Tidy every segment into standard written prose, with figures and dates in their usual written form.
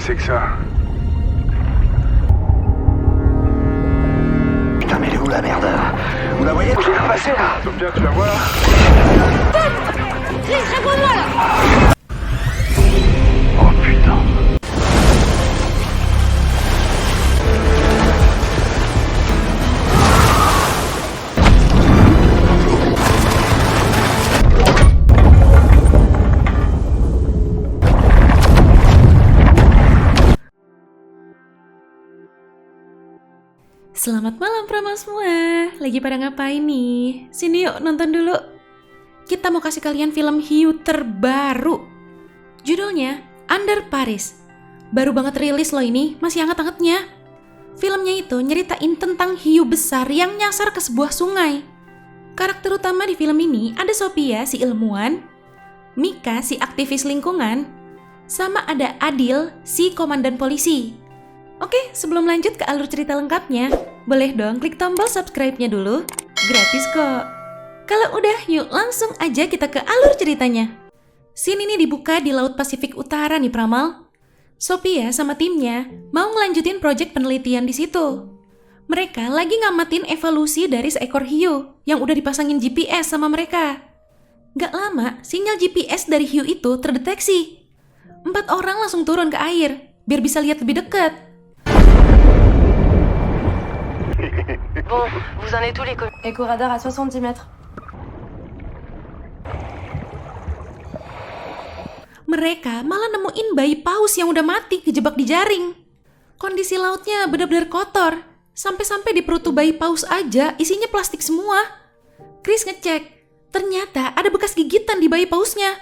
c'est que ça? Putain, mais elle est où la merde? Vous la voyez? Je vais la passer là. Sophia, tu la vois là? Chris, réponds-moi là! Oh putain. Selamat malam Prama semua. Lagi pada ngapain nih? Sini yuk nonton dulu. Kita mau kasih kalian film hiu terbaru. Judulnya Under Paris. Baru banget rilis loh ini, masih hangat-hangatnya. Filmnya itu nyeritain tentang hiu besar yang nyasar ke sebuah sungai. Karakter utama di film ini ada Sophia si ilmuwan, Mika si aktivis lingkungan, sama ada Adil si komandan polisi. Oke, sebelum lanjut ke alur cerita lengkapnya, boleh dong klik tombol subscribe-nya dulu, gratis kok. Kalau udah, yuk langsung aja kita ke alur ceritanya. Scene ini dibuka di Laut Pasifik Utara nih Pramal. Sophia sama timnya mau ngelanjutin proyek penelitian di situ. Mereka lagi ngamatin evolusi dari seekor hiu yang udah dipasangin GPS sama mereka. Gak lama, sinyal GPS dari hiu itu terdeteksi. 4 orang langsung turun ke air, biar bisa lihat lebih dekat. Bon, vous en êtes tous les éco-radar à 70 mètres. Mereka malah nemuin bayi paus yang udah mati kejebak di jaring. Kondisi lautnya benar-benar kotor. Sampai-sampai di perut tuh bayi paus aja isinya plastik semua. Chris ngecek, ternyata ada bekas gigitan di bayi pausnya.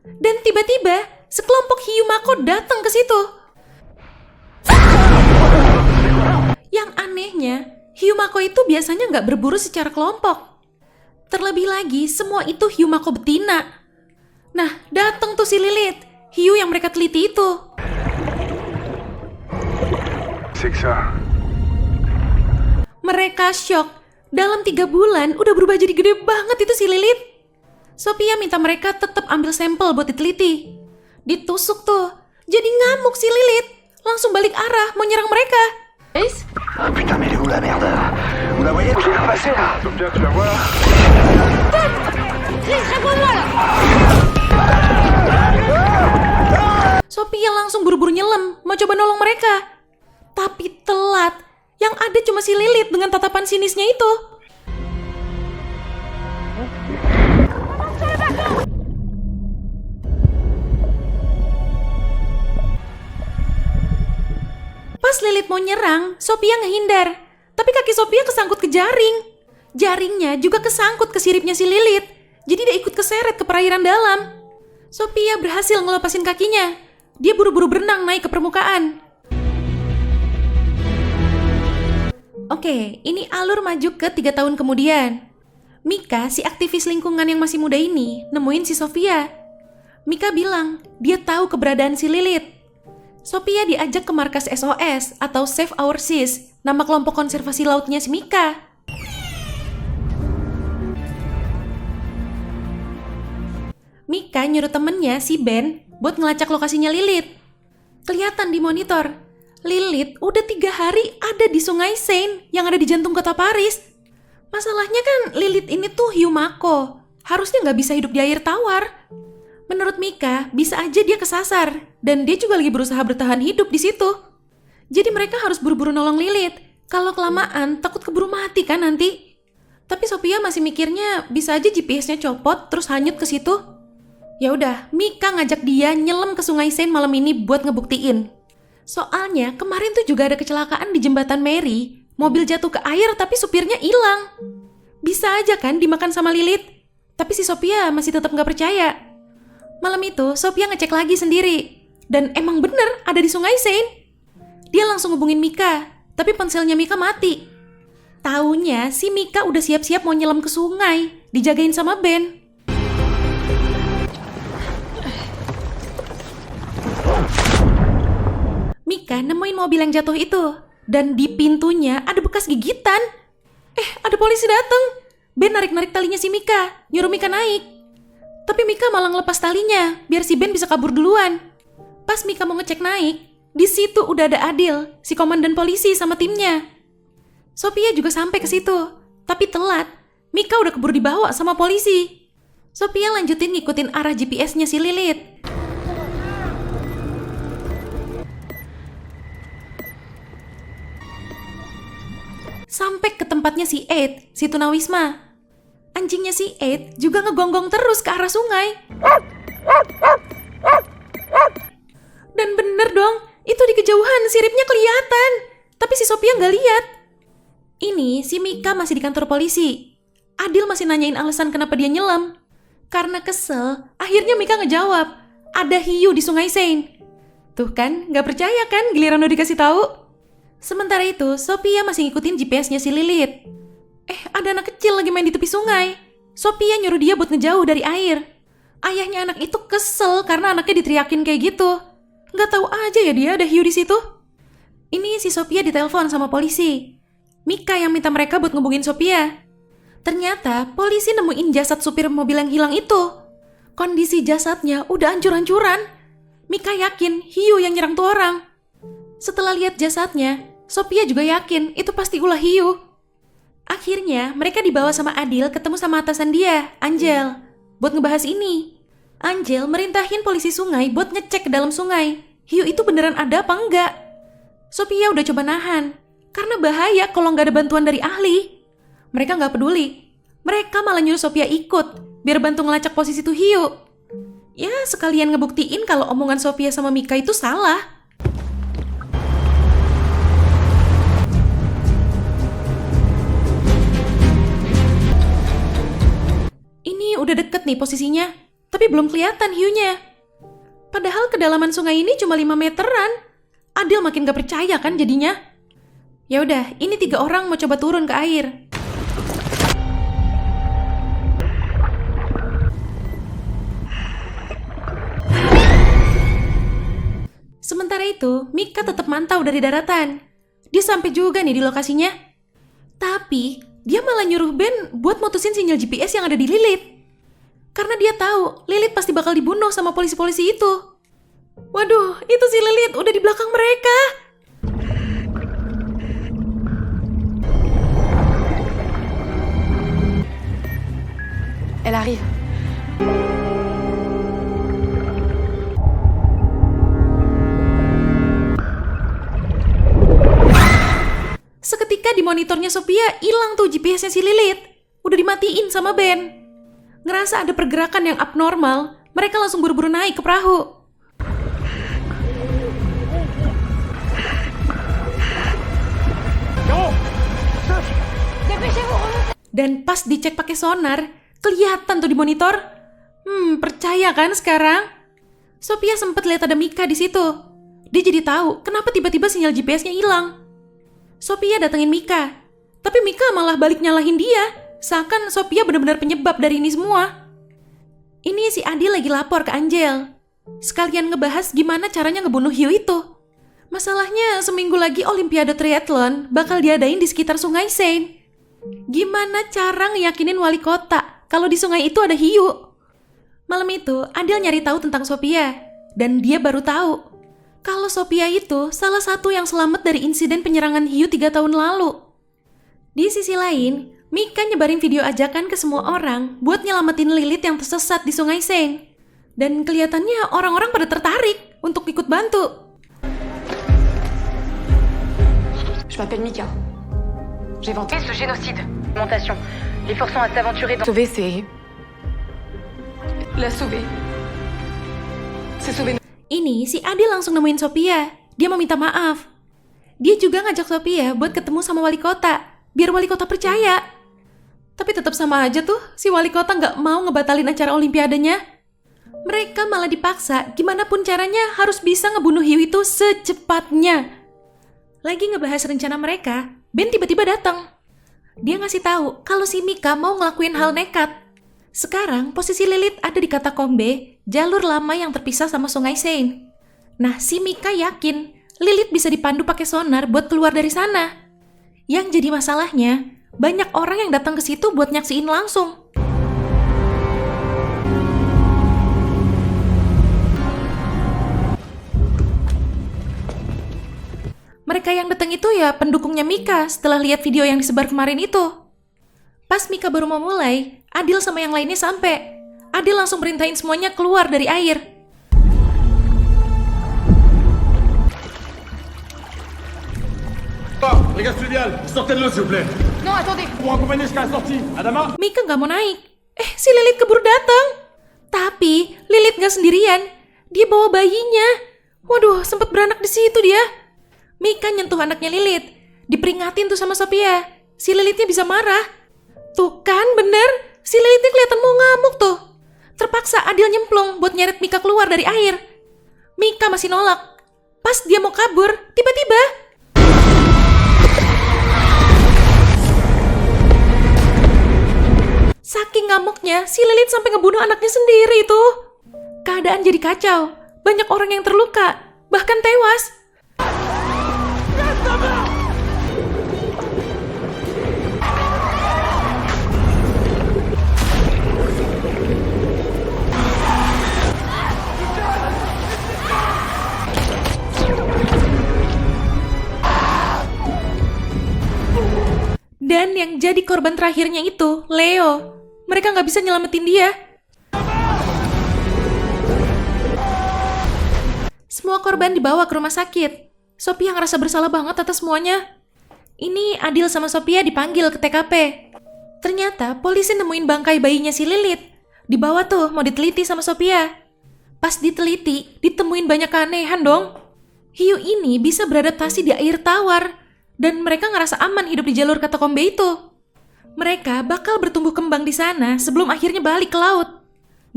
Dan tiba-tiba sekelompok hiu mako datang ke situ. Yang anehnya, hiu mako itu biasanya nggak berburu secara kelompok. Terlebih lagi, semua itu hiu mako betina. Nah, datang tuh si Lilith, hiu yang mereka teliti itu. C'est que ça? Mereka syok. Dalam 3 bulan udah berubah jadi gede banget itu si Lilith. Sophia minta mereka tetap ambil sampel buat diteliti. Ditusuk tuh. Jadi ngamuk si Lilith. Langsung balik arah mau nyerang mereka. Chris? Ah putain, mais elle est où la merde? Vous la voyez? Je vais la passer là. Sophia, tu la vois là? Chris, réponds-moi là! Sophia langsung buru-buru nyelam mau coba nolong mereka. Tapi telat. Yang ada cuma si Lilith dengan tatapan sinisnya itu. Pas Lilith mau nyerang, Sophia ngehindar. Tapi kaki Sophia kesangkut ke jaring. Jaringnya juga kesangkut ke siripnya si Lilith. Jadi dia ikut keseret ke perairan dalam. Sophia berhasil ngelepasin kakinya. Dia buru-buru berenang naik ke permukaan. Oke, ini alur maju ke 3 tahun kemudian. Mika, si aktivis lingkungan yang masih muda ini, nemuin si Sophia. Mika bilang, dia tahu keberadaan si Lilith. Sophia diajak ke markas SOS atau Save Our Seas, nama kelompok konservasi lautnya si Mika. Mika nyuruh temennya si Ben buat ngelacak lokasinya Lilith. Kelihatan di monitor, Lilith udah 3 hari ada di Sungai Seine yang ada di jantung kota Paris. Masalahnya kan Lilith ini tuh hiu mako, harusnya nggak bisa hidup di air tawar. Menurut Mika, bisa aja dia kesasar, dan dia juga lagi berusaha bertahan hidup di situ. Jadi mereka harus buru-buru nolong Lilith. Kalau kelamaan, takut keburu mati kan nanti. Tapi Sophia masih mikirnya bisa aja GPS-nya copot terus hanyut ke situ. Ya udah, Mika ngajak dia nyelam ke Sungai Seine malam ini buat ngebuktiin. Soalnya kemarin tuh juga ada kecelakaan di jembatan Mary. Mobil jatuh ke air tapi supirnya hilang. Bisa aja kan dimakan sama Lilith. Tapi si Sophia masih tetap gak percaya. Malam itu Sophia ngecek lagi sendiri. Dan emang bener ada di Sungai Seine. Dia langsung hubungin Mika. Tapi ponselnya Mika mati. Taunya si Mika udah siap-siap mau nyelam ke sungai. Dijagain sama Ben. Mika nemuin mobil yang jatuh itu. Dan di pintunya ada bekas gigitan. Ada polisi datang. Ben narik-narik talinya si Mika, nyuruh Mika naik. Tapi Mika malah ngelepas talinya, biar si Ben bisa kabur duluan. Pas Mika mau ngecek naik, Di situ udah ada Adil, si komandan polisi sama timnya. Sophia juga sampai ke situ, tapi telat. Mika udah keburu dibawa sama polisi. Sophia lanjutin ngikutin arah GPS-nya si Lilith. Sampai ke tempatnya si Ed, si tunawisma. Anjingnya si Ed juga ngegonggong terus ke arah sungai. Dan bener dong, itu di kejauhan siripnya kelihatan. Tapi si Sophia nggak lihat. Ini si Mika masih di kantor polisi. Adil masih nanyain alasan kenapa dia nyelam. Karena kesel, akhirnya Mika ngejawab, ada hiu di Sungai Seine. Tuh kan, nggak percaya kan giliran udah dikasih tahu. Sementara itu, Sophia masih ngikutin GPS-nya si Lilith. Ada anak kecil lagi main di tepi sungai. Sophia nyuruh dia buat ngejauh dari air. Ayahnya anak itu kesel karena anaknya diteriakin kayak gitu. Nggak tahu aja ya dia ada hiu di situ. Ini si Sophia ditelepon sama polisi. Mika yang minta mereka buat ngubungin Sophia. Ternyata polisi nemuin jasad supir mobil yang hilang itu. Kondisi jasadnya udah hancur-hancuran. Mika yakin hiu yang nyerang tuh orang. Setelah lihat jasadnya, Sophia juga yakin itu pasti ulah hiu. Akhirnya mereka dibawa sama Adil ketemu sama atasan dia, Angel, buat ngebahas ini. Angel merintahin polisi sungai buat ngecek ke dalam sungai. Hiu itu beneran ada apa enggak? Sophia udah coba nahan, karena bahaya kalau nggak ada bantuan dari ahli. Mereka nggak peduli. Mereka malah nyuruh Sophia ikut, biar bantu ngelacak posisi tuh hiu. Ya, sekalian ngebuktiin kalau omongan Sophia sama Mika itu salah. Ini udah deket nih posisinya, tapi belum kelihatan hiunya. Padahal kedalaman sungai ini cuma 5 meteran. Adil makin gak percaya kan jadinya. Ya udah, ini 3 orang mau coba turun ke air. Sementara itu, Mika tetap mantau dari daratan. Dia sampai juga nih di lokasinya. Tapi dia malah nyuruh Ben buat mutusin sinyal GPS yang ada di Lilith. Karena dia tahu Lilith pasti bakal dibunuh sama polisi-polisi itu. Waduh, itu si Lilith udah di belakang mereka. Elle arrive. Seketika di monitornya Sophia hilang tuh GPS-nya si Lilith. Udah dimatiin sama Ben. Ngerasa ada pergerakan yang abnormal, mereka langsung buru-buru naik ke perahu. Dan pas dicek pakai sonar, kelihatan tuh di monitor. Percaya kan sekarang? Sophia sempat lihat ada Mika di situ. Dia jadi tahu kenapa tiba-tiba sinyal GPS-nya hilang. Sophia datengin Mika, tapi Mika malah balik nyalahin dia, seakan Sophia benar-benar penyebab dari ini semua. Ini si Adil lagi lapor ke Angel, sekalian ngebahas gimana caranya ngebunuh hiu itu. Masalahnya seminggu lagi Olimpiade Triathlon bakal diadain di sekitar Sungai Seine. Gimana cara ngeyakinin wali kota kalau di sungai itu ada hiu? Malam itu Adil nyari tahu tentang Sophia, dan dia baru tahu kalau Sophia itu salah satu yang selamat dari insiden penyerangan hiu 3 tahun lalu. Di sisi lain, Mika nyebarin video ajakan ke semua orang buat nyelamatin Lilith yang tersesat di Sungai Seine. Dan kelihatannya orang-orang pada tertarik untuk ikut bantu. Je m'appelle Mika. J'ai inventé ce génocide. Montation. Les forçons à s'aventurer dans... Sauver, c'est... La sauver. C'est sauver... Ini si Adil langsung nemuin Sophia. Dia mau minta maaf. Dia juga ngajak Sophia buat ketemu sama wali kota, biar wali kota percaya. Tapi tetap sama aja tuh, si wali kota nggak mau ngebatalin acara olimpiadenya. Mereka malah dipaksa, gimana pun caranya harus bisa ngebunuh hiu itu secepatnya. Lagi ngebahas rencana mereka, Ben tiba-tiba datang. Dia ngasih tahu kalau si Mika mau ngelakuin hal nekat. Sekarang posisi Lilith ada di katakombe, jalur lama yang terpisah sama Sungai Seine. Nah, si Mika yakin Lilith bisa dipandu pakai sonar buat keluar dari sana. Yang jadi masalahnya, banyak orang yang datang ke situ buat nyaksiin langsung. Mereka yang datang itu ya pendukungnya Mika setelah lihat video yang disebar kemarin itu. Pas Mika baru mau mulai, Adil sama yang lainnya sampai. Adil langsung perintahin semuanya keluar dari air. Les gars studiales, sortez de l'eau s'il vous plaît. Non, attendez. Pour accompagner jusqu'à la sortie. Adama. Mika nggak mau naik. Si Lilith keburu datang. Tapi Lilith nggak sendirian. Dia bawa bayinya. Waduh, sempet beranak di situ dia. Mika nyentuh anaknya Lilith. Diperingatin tuh sama Sophia. Si Lilithnya bisa marah. Tuh kan, bener. Si Lilithnya kelihatan mau ngamuk tuh. Terpaksa Adil nyemplung buat nyeret Mika keluar dari air. Mika masih nolak. Pas dia mau kabur, tiba-tiba saking ngamuknya, si Lilith sampai ngebunuh anaknya sendiri tuh. Keadaan jadi kacau. Banyak orang yang terluka, bahkan tewas. Dan yang jadi korban terakhirnya itu, Leo. Mereka nggak bisa nyelamatin dia. Semua korban dibawa ke rumah sakit. Sophia ngerasa bersalah banget atas semuanya. Ini Adil sama Sophia dipanggil ke TKP. Ternyata polisi nemuin bangkai bayinya si Lilith. Dibawa tuh mau diteliti sama Sophia. Pas diteliti, ditemuin banyak keanehan dong. Hiu ini bisa beradaptasi di air tawar. Dan mereka ngerasa aman hidup di jalur katakombe itu. Mereka bakal bertumbuh kembang di sana sebelum akhirnya balik ke laut.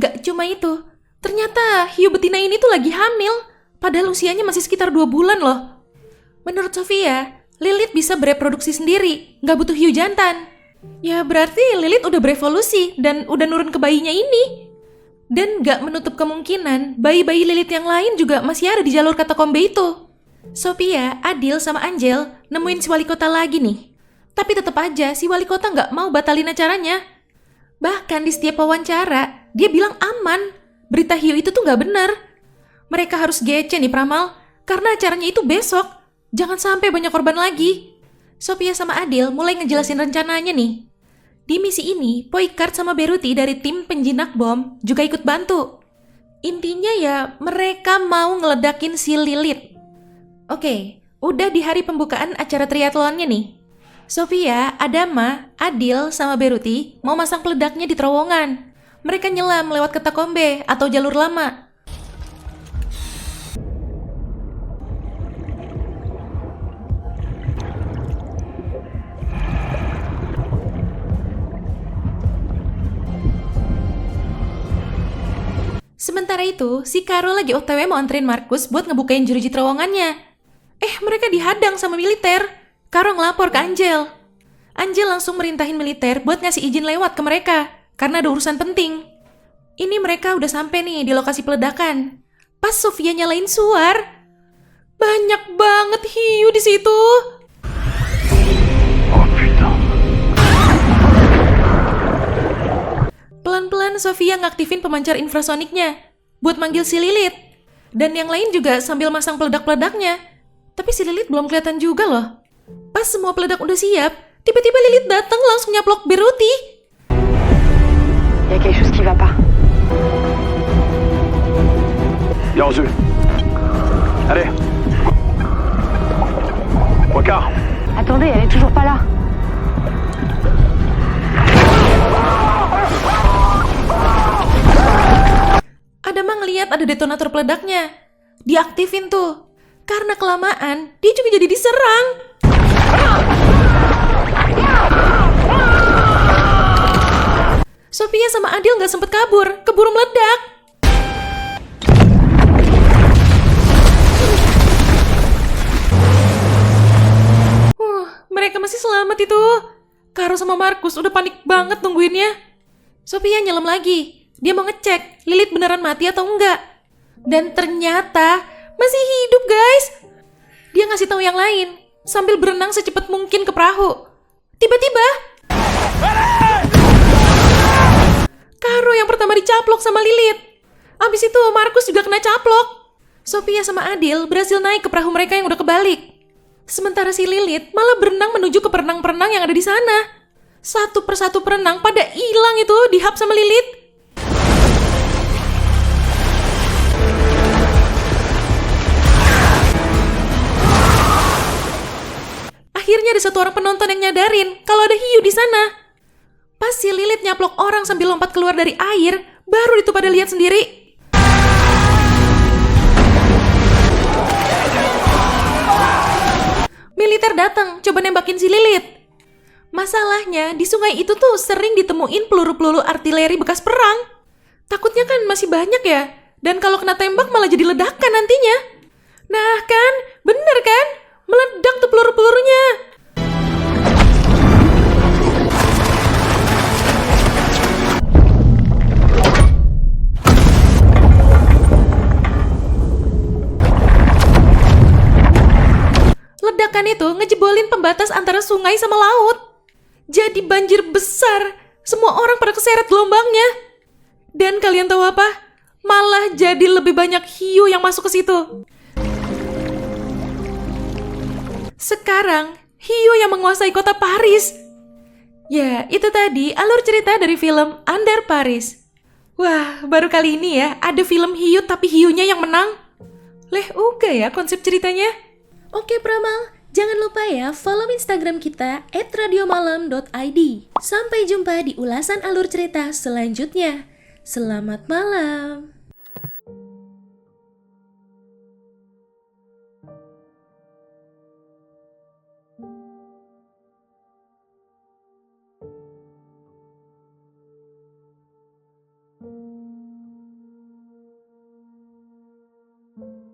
Gak cuma itu, ternyata hiu betina ini tuh lagi hamil, padahal usianya masih sekitar 2 bulan loh. Menurut Sophia, Lilith bisa bereproduksi sendiri, gak butuh hiu jantan. Ya berarti Lilith udah berevolusi dan udah nurun ke bayinya ini. Dan gak menutup kemungkinan bayi-bayi Lilith yang lain juga masih ada di jalur katakombe itu. Sophia, Adil, sama Angel nemuin si wali kota lagi nih. Tapi tetap aja si wali kota nggak mau batalin acaranya. Bahkan di setiap wawancara, dia bilang aman. Berita hiu itu tuh nggak benar. Mereka harus gece nih Pramal, karena acaranya itu besok. Jangan sampai banyak korban lagi. Sophia sama Adil mulai ngejelasin rencananya nih. Di misi ini, Poikart sama Beruti dari tim penjinak bom juga ikut bantu. Intinya ya, mereka mau ngeledakin si Lilith. Oke, udah di hari pembukaan acara triathlonnya nih. Sophia, Adama, Adil, sama Beruti mau masang peledaknya di terowongan. Mereka nyelam lewat katakombe atau jalur lama. Sementara itu, si Caro lagi OTW mau anterin Markus buat ngebukain jeruji terowongannya. Mereka dihadang sama militer. Caro ngelapor ke Angel. Angel langsung merintahin militer buat ngasih izin lewat ke mereka, karena ada urusan penting. Ini mereka udah sampai nih di lokasi peledakan. Pas Sophia nyalain suar, banyak banget hiu di situ. Oh putain. Pelan-pelan Sophia ngaktifin pemancar infrasoniknya buat manggil si Lilith. Dan yang lain juga sambil masang peledak-peledaknya. Tapi si Lilith belum kelihatan juga loh. Pas semua peledak udah siap, tiba-tiba Lilith datang langsung nyaplok Beruti. Il y a quelque chose qui va pas. Bien reçu. Allez. Poikart. Attendez, elle est toujours pas là. Adama ngeliat ada detonator peledaknya. Diaktifin tuh. Karena kelamaan, dia juga jadi diserang. Sophia sama Adil nggak sempet kabur, keburu meledak. Mereka masih selamat itu. Caro sama Markus udah panik banget nungguinnya. Sophia nyelam lagi. Dia mau ngecek Lilith beneran mati atau enggak. Dan ternyata masih hidup, guys. Dia ngasih tahu yang lain sambil berenang secepat mungkin ke perahu. Tiba-tiba Caro yang pertama dicaplok sama Lilith. Abis itu Markus juga kena caplok. Sophia sama Adil berhasil naik ke perahu mereka yang udah kebalik. Sementara si Lilith malah berenang menuju ke perenang-perenang yang ada di sana. Satu persatu perenang pada hilang itu dihap sama Lilith. Akhirnya ada satu orang penonton yang nyadarin kalau ada hiu di sana. Pas si Lilith nyaplok orang sambil lompat keluar dari air, baru itu pada lihat sendiri. Militer datang, coba nembakin si Lilith. Masalahnya, di sungai itu tuh sering ditemuin peluru-peluru artileri bekas perang. Takutnya kan masih banyak ya, dan kalau kena tembak malah jadi ledakan nantinya. Nah kan, bener kan? Meledak tuh peluru-pelurunya. Ledakan itu ngejebolin pembatas antara sungai sama laut. Jadi banjir besar. Semua orang pada keseret gelombangnya. Dan kalian tahu apa? Malah jadi lebih banyak hiu yang masuk ke situ. Sekarang, hiu yang menguasai kota Paris. Ya, itu tadi alur cerita dari film Under Paris. Wah, baru kali ini ya ada film hiu tapi hiunya yang menang. Leh, uga ya konsep ceritanya. Oke Pramal, jangan lupa ya follow Instagram kita @radiomalam.id. Sampai jumpa di ulasan alur cerita selanjutnya. Selamat malam. Thank you.